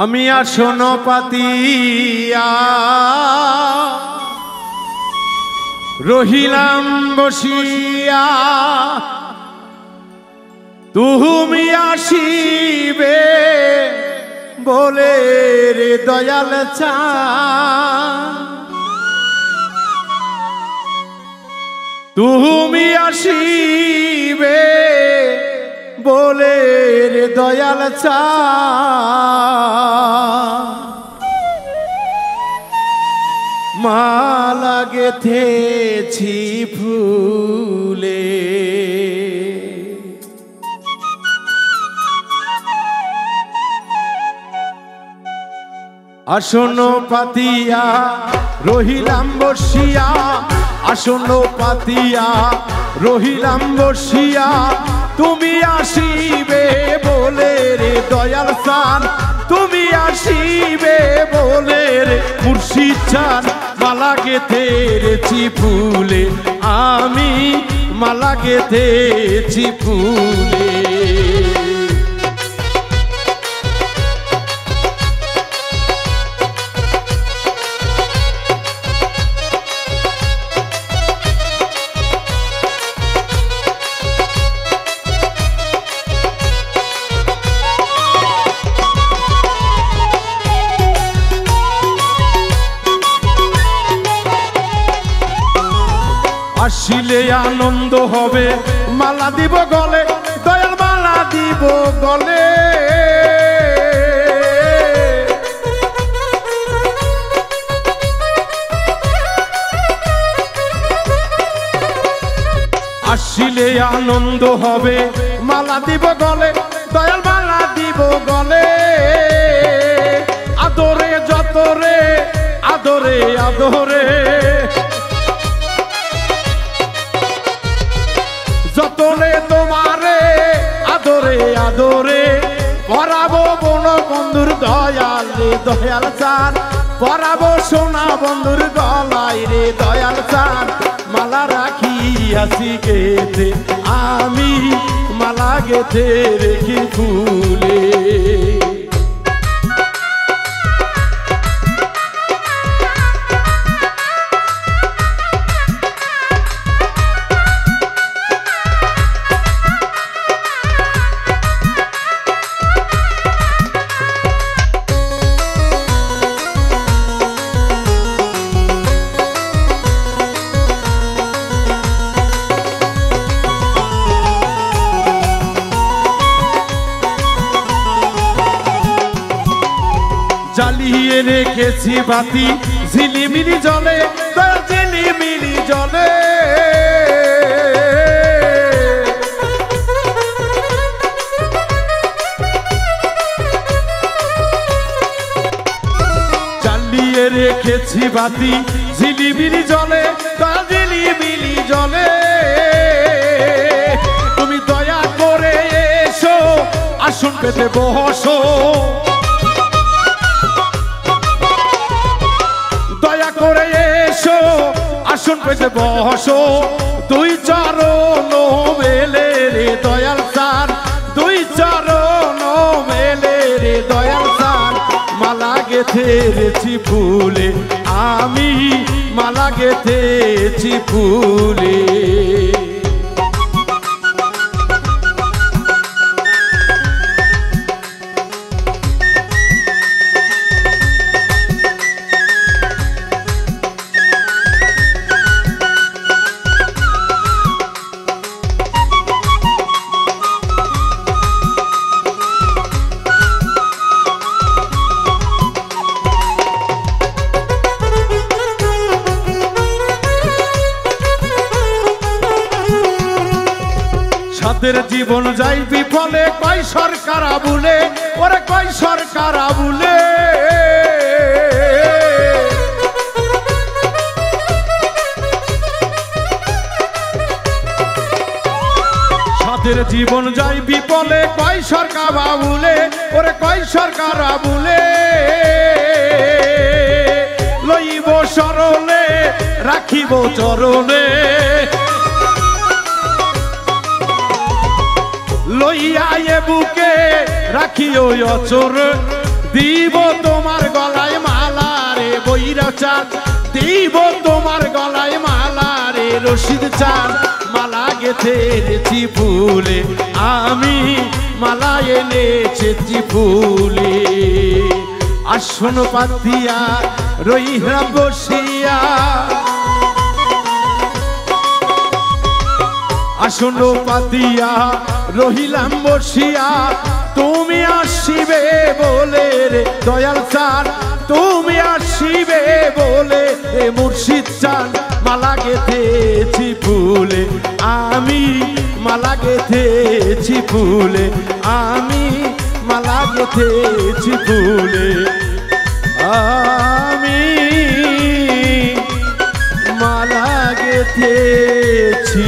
আমি আসন পাতিয়া রহিলাম বসিয়া, তুমি আসিবে বলে রে দয়াল চাঁদ, তুমি আসিবে বলে রে দয়াল চাঁদ, মালা গেথেছি ফুলে। আসন পাতিয়া রহিলাম বসিয়া, আসন পাতিয়া রহিলাম বসিয়া, তুমি আসিবে বলে রে দয়াল চাঁদ, তুমি আসিবে বলে রে মুর্শিদ চাঁদ, মালা গেথেছি ফুলে, আমি মালা গেথেছি ফুলে। আসিলে আনন্দ হবে, মালা দিব গলে, দয়াল মালা দিব গলে। আসিলে আনন্দ হবে, মালা দিব গলে, দয়াল মালা দিব গলে। আদরে যতরে আদরে আদরে, যতনে তোমারে আদরে আদরে, পরাবো বন বন্ধুর দয়াল রে দয়াল চাঁদ, পরাবো সোনা বন্ধুর গলায় রে দয়াল চাঁদ, মালা রাখিয়াছি গেথে আমি মালা গেথে রেখে ফুলে। জ্বালিয়ে রেখেছি বাতি ঝিলিমিলি জলে, ঝিলিমিলি জলে। জ্বালিয়ে রেখেছি বাতি ঝিলিমিলি জলে, ঝিলিমিলি জলে। তুমি দয়া করে এসো আসন পেতে বসো, দয়া করে এসো আসন পেতে বসো, দুই চরণ মেলে রে দয়াল চাঁদ, দুই চরণ মেলে রে দয়াল চাঁদ, মালা গেথেছি ফুলে, আমি মালা গেথেছি ফুলে। সাদের জীবন যাই বিফলে, কয় সরকার আবুলে, ওরে কয় সরকার আবুলে। সাদের জীবন যাই বিফলে, কয় সরকার আবুলে, ওরে কয় সরকার আবুলে। লইব শরণে রাখিব চরণে, লইয়া এ বুকে রাখিও অচর, দিব তোমার গলায় মালা রে বৈরা চাঁদ, দিব তোমার গলায় মালা রে রশিদ চাঁদ। মালা গেথেছি ফুলে আমি, মালা এনেছি ফুলে। আসন পাতিয়া রইলাম বসিয়া, আসন পাতিয়া রহিলাম বসিয়া। তুমি আসিবে বলে রে দয়াল চাঁদ, তুমি আসিবে বলে রে মুর্শিদ চাঁদ। মালা গেথেছি ফুলে আমি, মালা গেথেছি ফুলে আমি, মালা গেথেছি ফুলে আমি, মালা গেথেছি